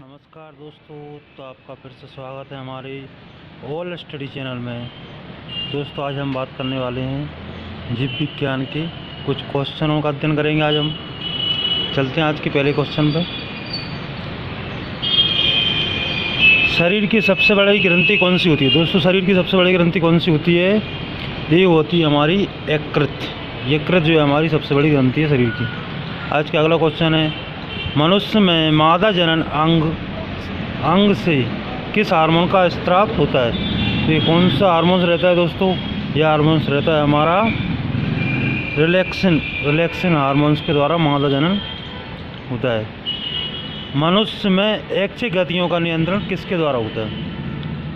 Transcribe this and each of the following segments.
नमस्कार दोस्तों, तो आपका फिर से स्वागत है हमारे ऑल स्टडी चैनल में। दोस्तों, आज हम बात करने वाले हैं जीव विज्ञान के कुछ क्वेश्चनों का अध्ययन करेंगे। आज हम चलते हैं आज के पहले क्वेश्चन पर। शरीर की सबसे बड़ी ग्रंथि कौन सी होती है? दोस्तों, शरीर की सबसे बड़ी ग्रंथि कौन सी होती है? ये होती है हमारी यकृत। यकृत जो है हमारी सबसे बड़ी ग्रंथि है शरीर की। आज का अगला क्वेश्चन है, मनुष्य में मादा जनन अंग से किस हार्मोन का स्राव होता है? तो ये कौन सा हार्मोन रहता है दोस्तों? यह हार्मोन रहता है हमारा रिलैक्सिन हार्मोन्स के द्वारा मादा जनन होता है। मनुष्य में ऐच्छिक गतियों का नियंत्रण किसके द्वारा होता है?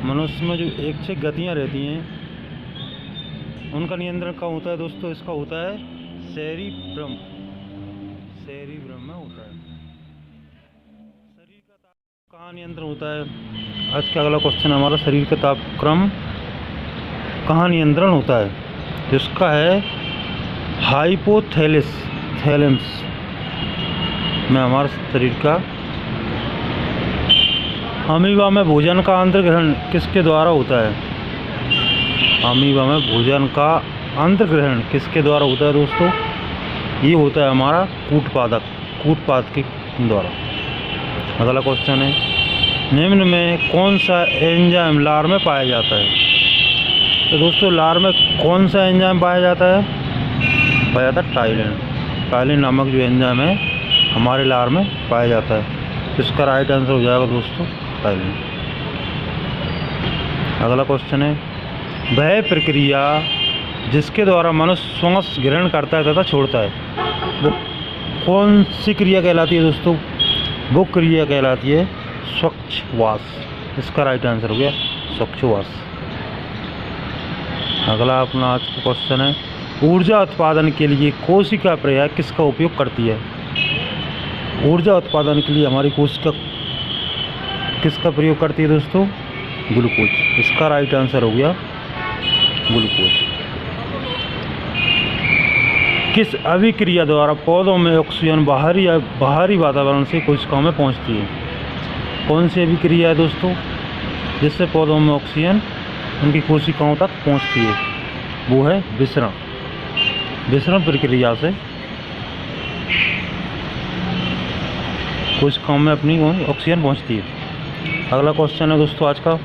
मनुष्य में जो ऐच्छिक गतियाँ रहती हैं उनका नियंत्रण कहाँ होता है दोस्तों? इसका होता है सेरिब्रम में होता है। शरीर का ताप कहाँ नियंत्रण होता है? आज का अगला क्वेश्चन हमारा, शरीर का तापक्रम कहाँ नियंत्रण होता है? जिसका है हाइपोथैलेमस में हमारे शरीर का। अमीबा में भोजन का अंतर्ग्रहण किसके द्वारा होता है? अमीबा में भोजन का अंतर्ग्रहण किसके द्वारा होता है दोस्तों? ये होता है हमारा कूटपाद के द्वारा। अगला क्वेश्चन है, निम्न में कौन सा एंजाइम लार में पाया जाता है? तो दोस्तों, लार में कौन सा एंजाइम पाया जाता है? पाया जाता है टाइलिन नामक जो एंजाइम है हमारे लार में पाया जाता है। इसका राइट आंसर हो जाएगा दोस्तों टाइलिन। अगला क्वेश्चन है, वह प्रक्रिया जिसके द्वारा मनुष्य श्वास ग्रहण करता है तथा छोड़ता है, वो कौन सी क्रिया कहलाती है दोस्तों? वो क्रिया कहलाती है श्वासोच्छ्वास। इसका राइट आंसर हो गया श्वासोच्छ्वास। अगला अपना आज का क्वेश्चन है, ऊर्जा उत्पादन के लिए कोशिका प्रक्रिया किसका उपयोग करती है? ऊर्जा उत्पादन के लिए हमारी कोशिका किसका प्रयोग करती है दोस्तों? ग्लूकोज। इसका राइट आंसर हो गया ग्लूकोज। किस अभिक्रिया द्वारा पौधों में ऑक्सीजन बाहरी वातावरण से कोशिकाओं में पहुंचती है? कौन सी अभिक्रिया है दोस्तों जिससे पौधों में ऑक्सीजन उनकी कोशिकाओं तक पहुंचती है? वो है विसरण प्रक्रिया से कोशिकाओं में अपनी ऑक्सीजन पहुंचती है। अगला क्वेश्चन है दोस्तों आज का,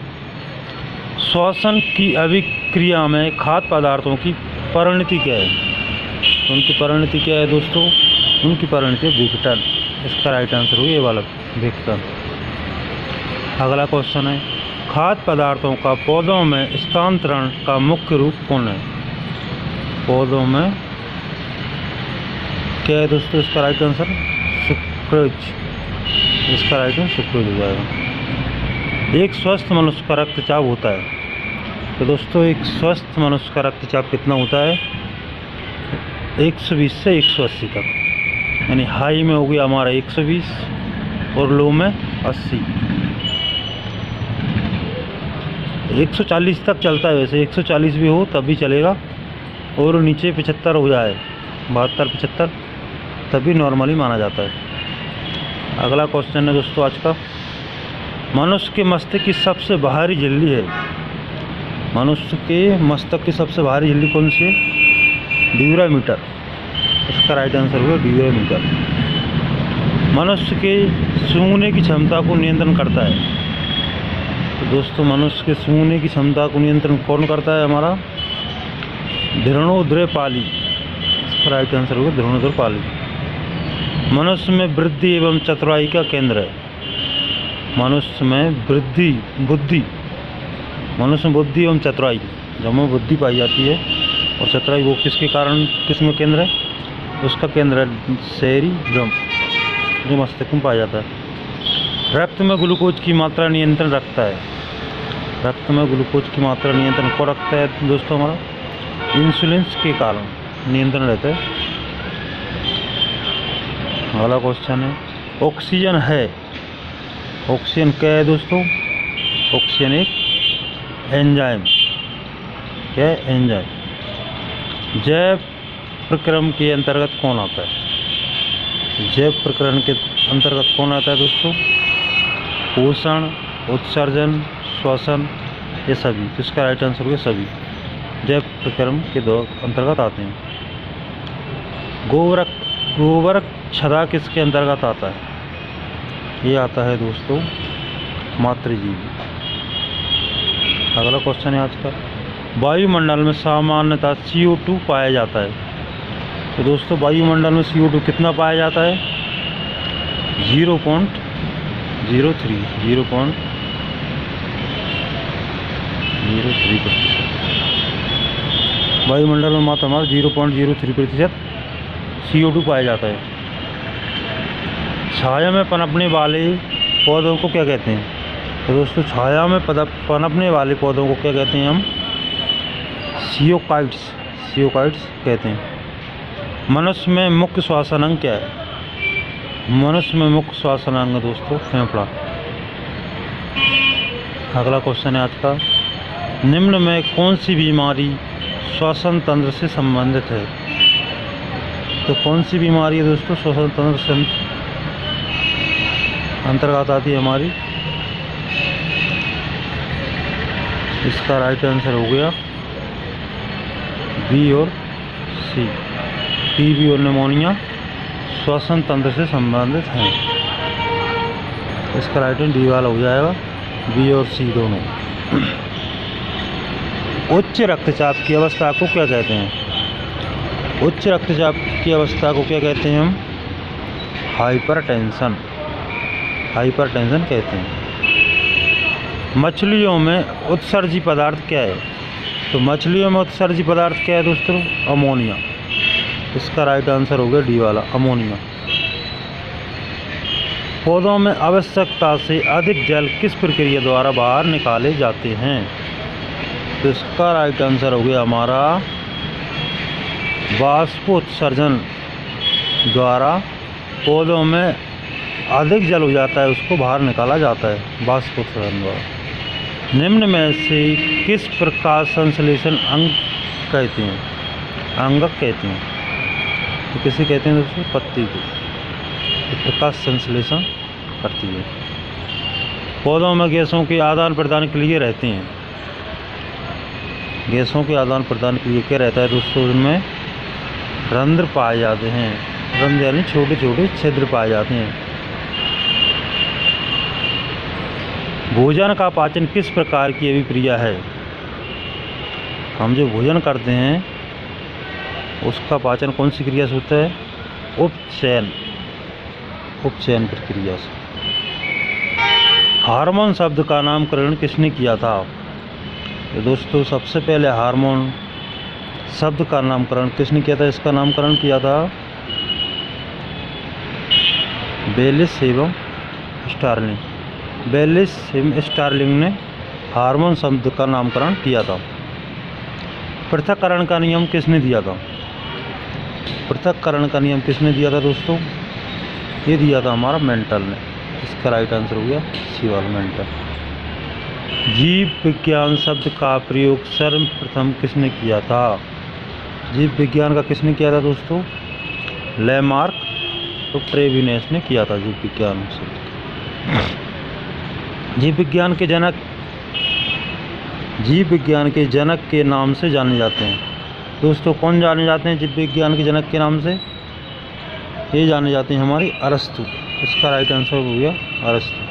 श्वसन की अभिक्रिया में खाद्य पदार्थों की परिणति क्या है? उनकी परिणति क्या है दोस्तों? उनकी परिणति है विघटन। इसका राइट आंसर हो ये वाला विघटन। अगला क्वेश्चन है, खाद्य पदार्थों का पौधों में स्थानांतरण का मुख्य रूप कौन है? पौधों में क्या है दोस्तों? इसका राइट आंसर सुक्रोज। इसका राइट आंसर सुक्रोज हो जाएगा। एक स्वस्थ मनुष्य का रक्तचाप होता है, तो दोस्तों एक स्वस्थ मनुष्य का रक्तचाप कितना होता है? 120 से 180 तक, यानी हाई में हो गया हमारा 120 और लो में 80। 140 तक चलता है, वैसे 140 भी हो तब भी चलेगा, और नीचे 75 हो जाए, 72-75, तभी नॉर्मली माना जाता है। अगला क्वेश्चन है दोस्तों आज का, मनुष्य के मस्तिष्क की सबसे बाहरी झिल्ली है। मनुष्य के मस्तिष्क की सबसे बाहरी झिल्ली कौन सी है? ड्यूरामीटर। इसका राइट आंसर हुआ ड्यूरामीटर। मनुष्य के सूंघने की क्षमता को नियंत्रण करता है। तो दोस्तों, मनुष्य के सूंघने की क्षमता को नियंत्रण कौन करता है? हमारा घृणोद्रपाली। इसका राइट आंसर होगा घृणोद्रपाली। मनुष्य में वृद्धि एवं चतुराई का केंद्र है। मनुष्य में बुद्धि एवं चतुराई, जब बुद्धि पाई जाती है और चतुराई, वो किसके कारण किसमें केंद्र है? उसका केंद्र है सेरिब्रम, जो मस्तिष्क में पाया जाता है। रक्त में ग्लूकोज की मात्रा नियंत्रण रखता है। रक्त में ग्लूकोज की मात्रा नियंत्रण कौन रखता है दोस्तों? हमारा इंसुलिन के कारण नियंत्रण रहता है। अगला क्वेश्चन है, ऑक्सीजन है। ऑक्सीजन क्या है दोस्तों? ऑक्सीजन एक एंजाइम। क्या है? एंजाइम। जैव प्रक्रम के अंतर्गत कौन आता है? जैव प्रक्रम के अंतर्गत कौन आता है दोस्तों? पोषण, उत्सर्जन, श्वसन, ये सभी। तो इसका राइट आंसर हो गया सभी, जैव प्रक्रम के अंतर्गत आते हैं। गोबर छदा किसके अंतर्गत आता है? ये आता है दोस्तों मातृजीवी। अगला क्वेश्चन है आज का, वायुमंडल में सामान्यतः CO2 पाया जाता है। तो दोस्तों वायुमंडल में CO2 कितना पाया जाता है? 0.03%। वायुमंडल में मात्र हमारा 0.03% CO2 पाया जाता है। छाया में पनपने वाले पौधों को क्या कहते हैं? तो दोस्तों छाया में पनपने वाले पौधों को क्या कहते हैं? हम सियोकाइट्स कहते हैं। मनुष्य में मुख्य श्वसन अंग क्या है? मनुष्य में मुख्य श्वसन अंग दोस्तों फेफड़ा। अगला क्वेश्चन है आज का, निम्न में कौन सी बीमारी श्वसन तंत्र से संबंधित है? तो कौन सी बीमारी है दोस्तों श्वसन तंत्र से अंतर्गत आती है हमारी? इसका राइट आंसर हो गया बी और सी, टीबी और निमोनिया श्वसन तंत्र से संबंधित हैं। इसका राइट आंसर डी वाला हो जाएगा, बी और सी दोनों। उच्च रक्तचाप की अवस्था को क्या कहते हैं? उच्च रक्तचाप की अवस्था को क्या कहते हैं हम? हाइपरटेंशन कहते हैं। मछलियों में उत्सर्जी पदार्थ क्या है? तो मछलियों में उत्सर्जी पदार्थ क्या है दोस्तों? अमोनिया। इसका राइट आंसर हो गया डी वाला, अमोनिया। पौधों में आवश्यकता से अधिक जल किस प्रक्रिया द्वारा बाहर निकाले जाते हैं? तो इसका राइट आंसर हो गया हमारा वाष्पोत्सर्जन द्वारा। पौधों में अधिक जल हो जाता है, उसको बाहर निकाला जाता है वाष्पोत्सर्जन द्वारा। निम्न में से किस प्रकाश संश्लेषण अंगक कहते हैं? तो किसे कहते हैं दोस्तों? पत्ती को। तो प्रकाश संश्लेषण करती है। पौधों में गैसों के आदान प्रदान के लिए रहते हैं। गैसों के आदान प्रदान के लिए क्या रहता है दोस्तों? उनमें रंध्र पाए जाते हैं। रंध्र यानी छोटे छोटे छिद्र पाए जाते हैं। भोजन का पाचन किस प्रकार की अभिक्रिया है? हम जो भोजन करते हैं उसका पाचन कौन सी क्रिया से होता है? उपचयन प्रक्रिया से। हार्मोन शब्द का नामकरण किसने किया था? तो दोस्तों सबसे पहले हार्मोन शब्द का नामकरण किसने किया था? इसका नामकरण किया था बेलिस एवं स्टार्लिंग ने हार्मोन शब्द का नामकरण किया था। पृथक्करण का नियम किसने दिया था? पृथक्करण का नियम किसने दिया था दोस्तों? ये दिया था हमारा मेंटल ने। इसका राइट आंसर हो गया सी वाला, मेंटल। जीव विज्ञान शब्द का प्रयोग सर्वप्रथम किसने किया था? जीव विज्ञान का किसने किया था दोस्तों? लेमार्क और ट्रेविनेस ने किया था जीव विज्ञान शब्द। जीव विज्ञान के जनक के नाम से जाने जाते हैं। दोस्तों कौन जाने जाते हैं जीव विज्ञान के जनक के नाम से? ये जाने जाते हैं हमारे अरस्तु। इसका राइट आंसर हो गया अरस्तु।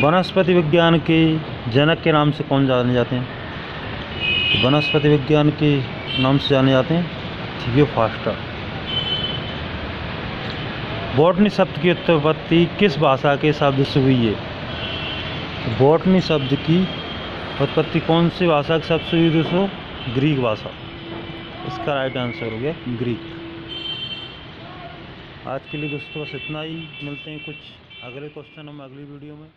वनस्पति विज्ञान के जनक के नाम से कौन जाने जाते हैं? वनस्पति विज्ञान के नाम से जाने जाते हैं थियोफ्रास्टस। बॉटनी शब्द की उत्पत्ति किस भाषा के शब्द से हुई है? बॉटनी शब्द की उत्पत्ति कौन सी भाषा के शब्द से हुई दोस्तों? ग्रीक भाषा। इसका राइट आंसर हो गया ग्रीक। आज के लिए दोस्तों बस इतना ही। मिलते हैं कुछ अगले क्वेश्चन हम अगली वीडियो में।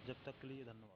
जब तक के लिए धन्यवाद।